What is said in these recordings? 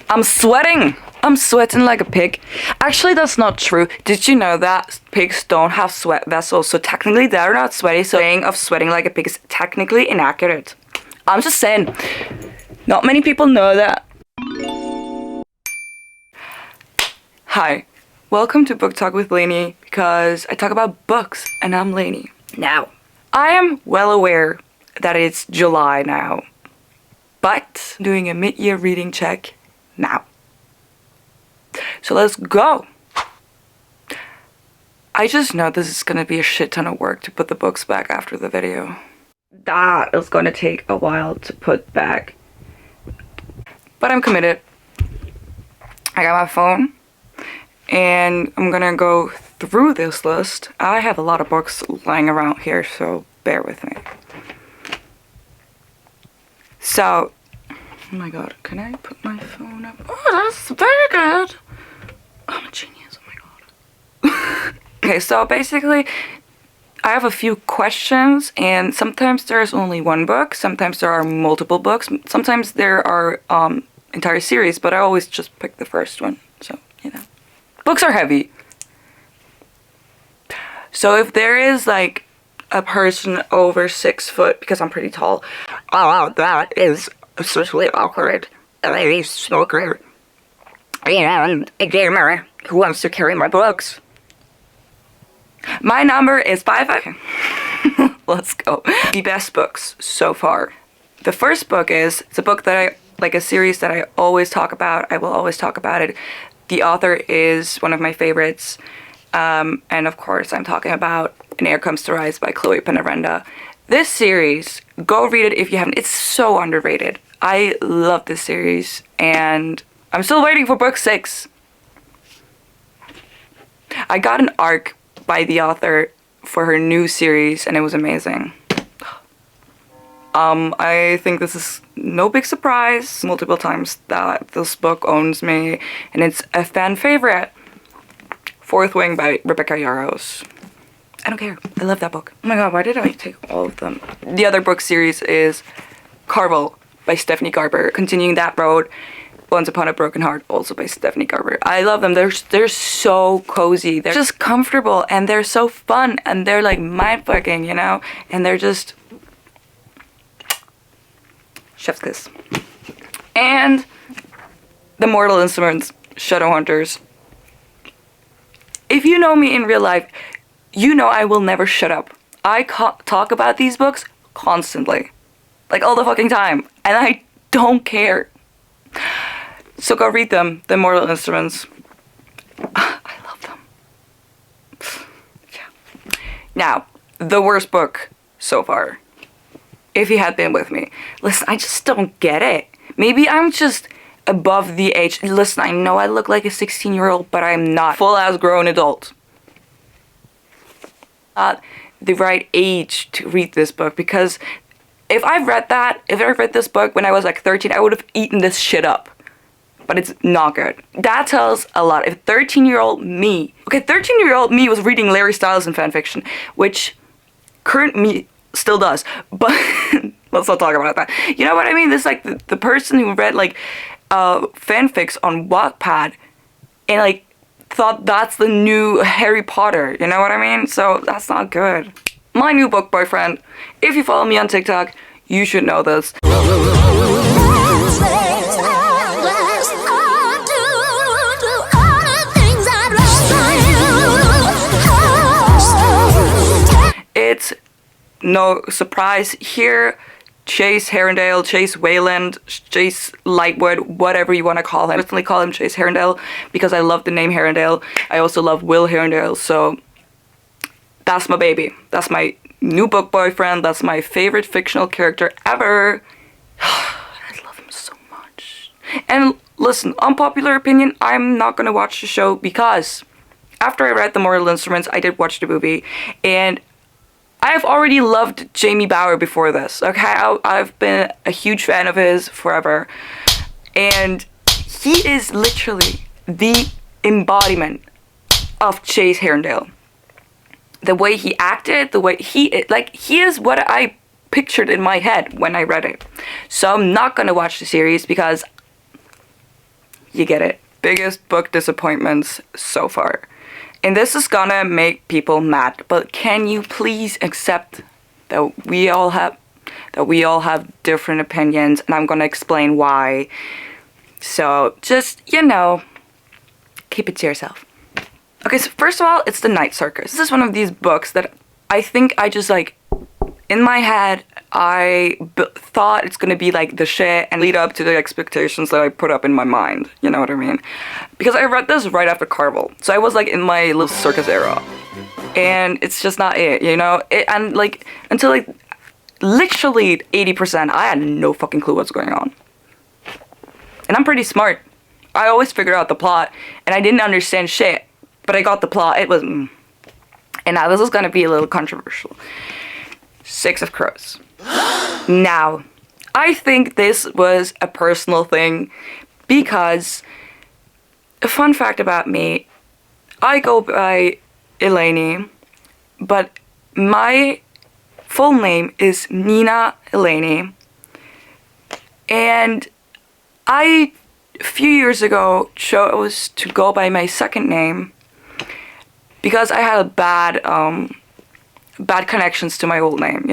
I'm sweating. I'm sweating like a pig. Actually, that's not true. Did you know that pigs don't have sweat vessels? So technically, they're not sweaty. So saying of sweating like a pig is technically inaccurate. I'm just saying. Not many people know that. Hi. Welcome to Book Talk with Lainey, because I talk about books and I'm Lainey. Now, I am well aware that it's July now, but I'm doing a mid-year reading check now. So let's go. I just know this is gonna be a shit ton of work to put the books back after the video. That is gonna take a while to put back, but I'm committed. I got my phone and I'm gonna go through this list. I have a lot of books lying around here, so bear with me. So, oh my god, can I put my phone up? Oh, that's very good. I'm a genius, oh my god. Okay, so basically, I have a few questions, and sometimes there's only one book, sometimes there are multiple books, sometimes there are entire series, but I always just pick the first one, so, you know. Books are heavy. So if there is like a person over 6 foot, because I'm pretty tall, oh, that is especially awkward. A smoker and a gamer who wants to carry my books. My number is 5. Let's go. The best books so far. The first book is, it's a book that a series that I always talk about. I will always talk about it. The author is one of my favorites. And of course, I'm talking about An Air Comes to Rise by Chloe Penarenda. This series, go read it if you haven't. It's so underrated. I love this series, and I'm still waiting for book 6. I got an arc by the author for her new series, and it was amazing. I think this is no big surprise multiple times that this book owns me, and it's a fan favorite. Fourth Wing by Rebecca Yarros. I don't care. I love that book. Oh my god, why did I take all of them? The other book series is Carvel by Stephanie Garber. Continuing that road, Once Upon a Broken Heart, also by Stephanie Garber. I love them. They're so cozy. They're just comfortable, and they're so fun, and they're like mind-fucking, you know? And they're just chef's kiss. And The Mortal Instruments, Shadowhunters. If you know me in real life, you know I will never shut up. I talk about these books constantly. Like all the fucking time. And I don't care. So go read them, The Mortal Instruments. I love them. Yeah. Now, the worst book so far. If you had been with me. Listen, I just don't get it. Maybe I'm just above the age. Listen, I know I look like a 16-year-old, but I'm not. Full-ass grown adult. Not the right age to read this book, because if I read this book when I was like 13, I would have eaten this shit up. But it's not good. That tells a lot. If 13-year-old me, 13-year-old me was reading Larry Styles in fanfiction, which current me still does, but let's not talk about that. You know what I mean? This is like the person who read like fanfics on Wattpad and like thought that's the new Harry Potter, you know what I mean? So that's not good. My new book boyfriend, if you follow me on TikTok, you should know this. It's no surprise here. Chase Herondale, Chase Wayland, Chase Lightwood, whatever you want to call him. I personally call him Chase Herondale because I love the name Herondale. I also love Will Herondale, so that's my baby. That's my new book boyfriend. That's my favorite fictional character ever. I love him so much. And listen, unpopular opinion, I'm not gonna watch the show because after I read The Mortal Instruments, I did watch the movie, and I've already loved Jamie Bauer before this, okay? I've been a huge fan of his forever. And he is literally the embodiment of Chase Herondale. The way he acted, the way he is what I pictured in my head when I read it. So I'm not gonna watch the series because you get it. Biggest book disappointments so far. And this is gonna make people mad, but can you please accept that we all have different opinions, and I'm gonna explain why. So just, keep it to yourself. Okay, so first of all, it's The Night Circus. This is one of these books that I think I just in my head, I thought it's gonna be like the shit and lead up to the expectations that I put up in my mind. You know what I mean? Because I read this right after Carvel, so I was in my little circus era, and it's just not it. And until literally 80%, I had no fucking clue what's going on. And I'm pretty smart. I always figured out the plot, and I didn't understand shit, but I got the plot. It was, And now this is gonna be a little controversial. Six of Crows. Now, I think this was a personal thing because, a fun fact about me, I go by Eleni, but my full name is Nina Eleni, and I, a few years ago, chose to go by my second name because I had a bad connections to my old name,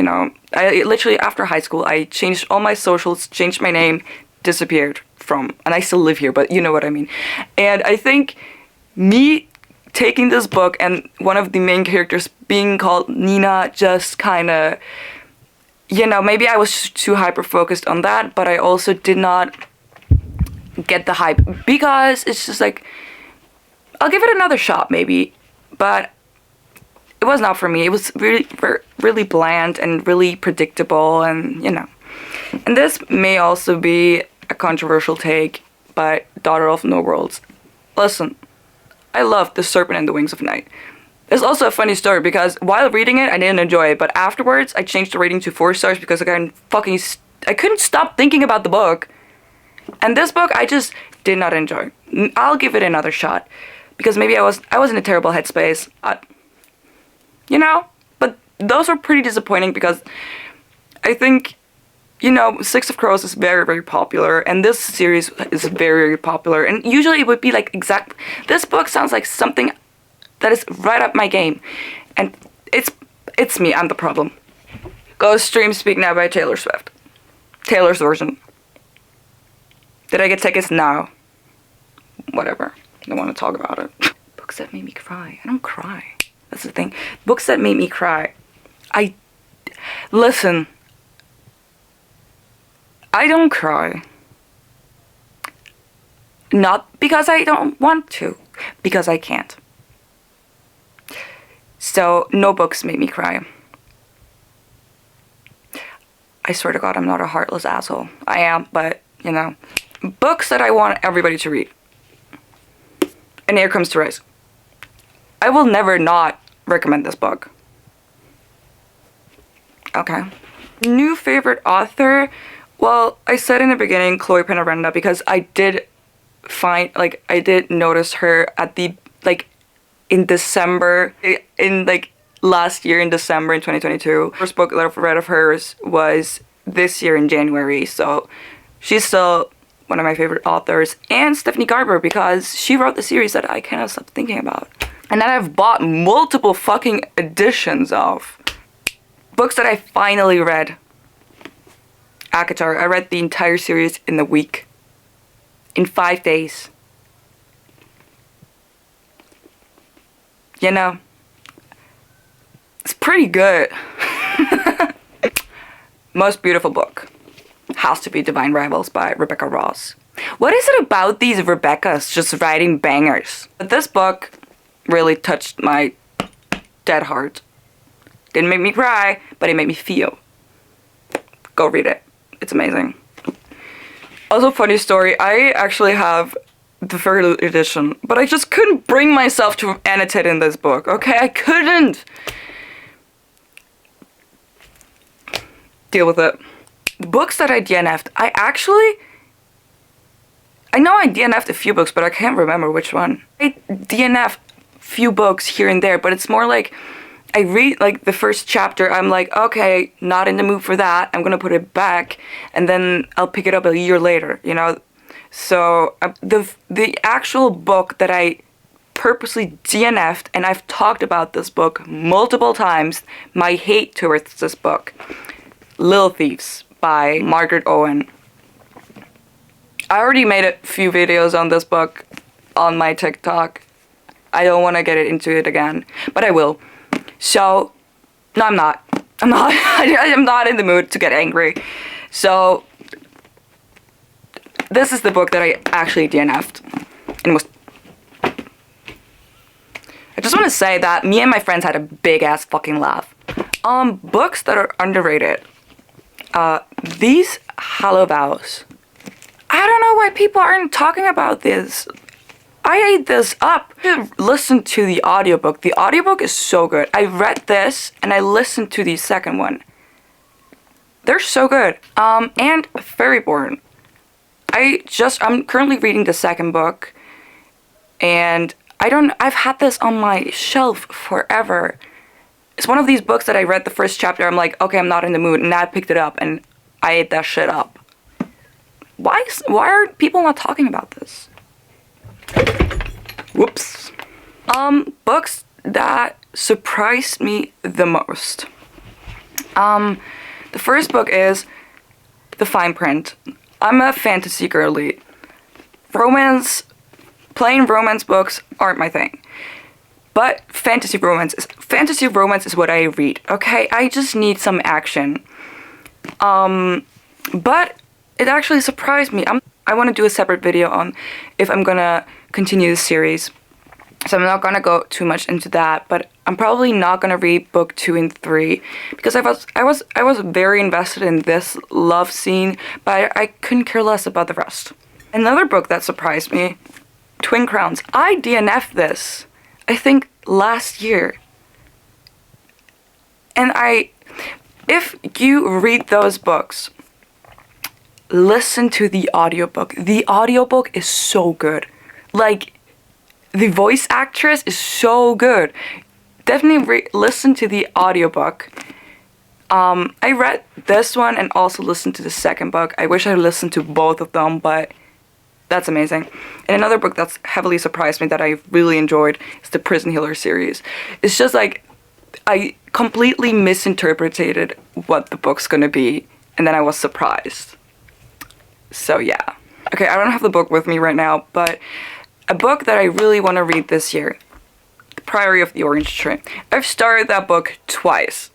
I literally, after high school, I changed all my socials, changed my name, disappeared and I still live here, but you know what I mean. And I think me taking this book and one of the main characters being called Nina just kind of, maybe I was too hyper-focused on that, but I also did not get the hype because it's just I'll give it another shot maybe, but it was not for me. It was really, really bland and really predictable, and And this may also be a controversial take, but Daughter of No Worlds. Listen, I love The Serpent and the Wings of Night. There's also a funny story because while reading it, I didn't enjoy it, but afterwards, I changed the rating to 4 stars because I couldn't stop thinking about the book. And this book, I just did not enjoy. I'll give it another shot because maybe I was in a terrible headspace. But those were pretty disappointing because I think, Six of Crows is very, very popular, and this series is very, very popular, and usually it would be this book sounds like something that is right up my game, and it's me, I'm the problem. Go stream Speak Now by Taylor Swift. Taylor's version. Did I get tickets? No. Whatever. I don't want to talk about it. Books that made me cry. I don't cry. That's the thing. Books that made me cry. Listen. I don't cry. Not because I don't want to. Because I can't. So, no books made me cry. I swear to God, I'm not a heartless asshole. I am, but, Books that I want everybody to read. And Here Comes to Rise. I will never not recommend this book. Okay. New favorite author? Well, I said in the beginning Chloe Penarenda because I did notice her at in December, last year in December in 2022. First book that I've read of hers was this year in January, so she's still one of my favorite authors. And Stephanie Garber, because she wrote the series that I cannot stop thinking about. And that I've bought multiple fucking editions of. Books that I finally read. ACOTAR. I read the entire series in a week. In 5 days. It's pretty good. Most beautiful book has to be Divine Rivals by Rebecca Ross. What is it about these Rebeccas just writing bangers? But this book really touched my dead heart. Didn't make me cry, but it made me feel. Go read it. It's amazing. Also, funny story, I actually have the third edition, but I just couldn't bring myself to annotate in this book, okay? I couldn't. Deal with it. The books that I DNF'd, I know I DNF'd a few books, but I can't remember which one. I DNF'd few books here and there, but it's more like I read the first chapter, I'm like, okay, not in the mood for that, I'm gonna put it back, and then I'll pick it up a year later, So the actual book that I purposely DNF'd, and I've talked about this book multiple times, my hate towards this book, Little Thieves by Margaret Owen. I already made a few videos on this book on my TikTok. I don't want to get into it again, but I will. So, no, I'm not. I'm not in the mood to get angry. So, this is the book that I actually DNF'd. And was... I just want to say that me and my friends had a big ass fucking laugh. Books that are underrated. These Hollow Vows. I don't know why people aren't talking about this. I ate this up. Listen to the audiobook. The audiobook is so good. I read this and I listened to the second one. They're so good. And Fairyborn. I'm currently reading the second book, and I've had this on my shelf forever. It's one of these books that I read the first chapter, I'm like, okay, I'm not in the mood, and I picked it up and I ate that shit up. Why are people not talking about this? Whoops. Books that surprised me the most. The first book is The Fine Print. I'm a fantasy girly. Plain romance books aren't my thing. But fantasy romance is what I read, okay? I just need some action. But it actually surprised me. I want to do a separate video on if I'm gonna continue the series. So I'm not gonna go too much into that, but I'm probably not gonna read book 2 and 3 because I was very invested in this love scene, but I couldn't care less about the rest. Another book that surprised me, Twin Crowns. I DNF'd this, I think, last year. And if you read those books, listen to the audiobook. The audiobook is so good. Like, the voice actress is so good. Definitely listen to the audiobook. I read this one and also listened to the second book. I wish I listened to both of them, but that's amazing. And another book that's heavily surprised me that I really enjoyed is the Prison Healer series. It's just like, I completely misinterpreted what the book's gonna be, and then I was surprised. So yeah. Okay, I don't have the book with me right now, but a book that I really want to read this year, The Priory of the Orange Tree. I've started that book twice.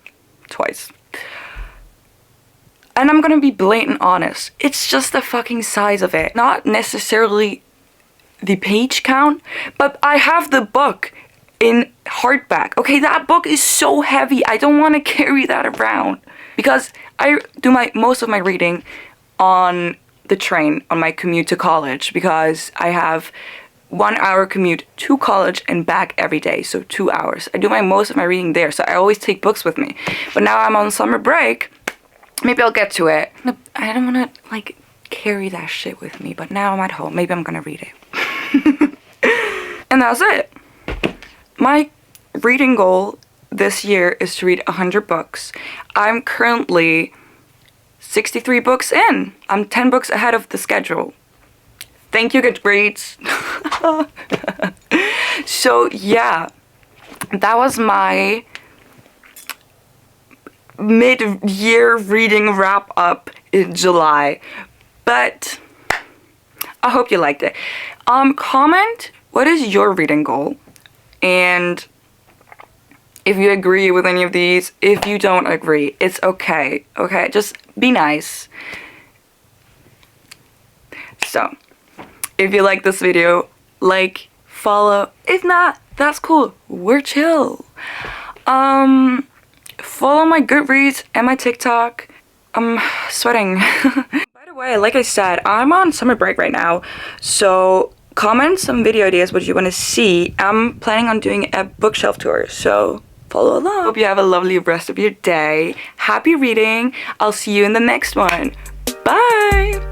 And I'm gonna be blatant honest, it's just the fucking size of it. Not necessarily the page count, but I have the book in hardback. Okay, that book is so heavy, I don't want to carry that around. Because I do most of my reading on the train, on my commute to college, because I have 1 hour commute to college and back every day, so 2 hours. I do most of my reading there, so I always take books with me. But now I'm on summer break, maybe I'll get to it. I don't want to, like, carry that shit with me, but now I'm at home. Maybe I'm gonna read it. And that's it. My reading goal this year is to read 100 books. I'm currently 63 books in. I'm 10 books ahead of the schedule. Thank you, Goodreads. So yeah, that was my mid-year reading wrap up in July. But I hope you liked it. Comment what is your reading goal, and if you agree with any of these. If you don't agree, it's okay. Okay, just be nice. So if you like this video, like, follow. If not, that's cool. We're chill. Follow my Goodreads and my TikTok. I'm sweating. By the way, like I said, I'm on summer break right now, so comment some video ideas what you want to see. I'm planning on doing a bookshelf tour, so follow along. Hope you have a lovely rest of your day. Happy reading. I'll see you in the next one. Bye.